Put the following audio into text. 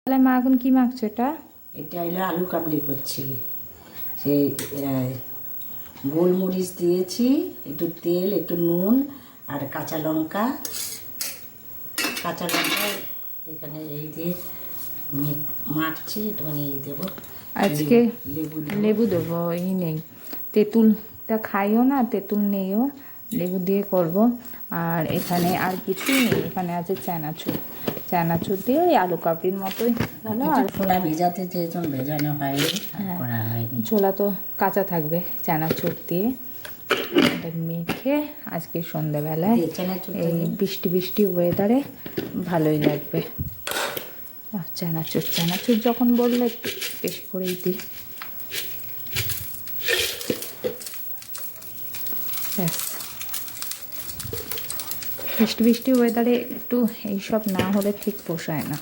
তাহলে মা এখন কি মাখছো এটা? এটা হলো আলু কাবলি করছি। সেই গোলমরিচ দিয়েছি, একটু তেল, একটু নুন আর কাঁচা লঙ্কা এখানে এই দিয়ে মাখছি। একটুখানি দেবো আজকে লেবু লেবু দেবো, নেই তেঁতুলটা খাইও না, তেঁতুল নেইও, লেবু দিয়ে করব। আর এখানে আর কিছুই নেই, এখানে আছে চানাচুর দিয়ে ওই আলু কাবলির মতোই ভালো। আর ছোলা ভেজাতে চেয়েছিলাম, ভেজানো হয়নি, করা হয়নি। ছোলা তো কাঁচা থাকবে, চানাচুর দিয়ে এটা মেখে আজকে সন্ধ্যাবেলায় এই বৃষ্টি বৃষ্টি ওয়েদারে ভালোই লাগবে। চানাচুর যখন বললে একটু বেশি করেই দিই। ব্যাস, বৃষ্টি ওয়েদারে একটু এইসব না হলে ঠিক পোষায় না।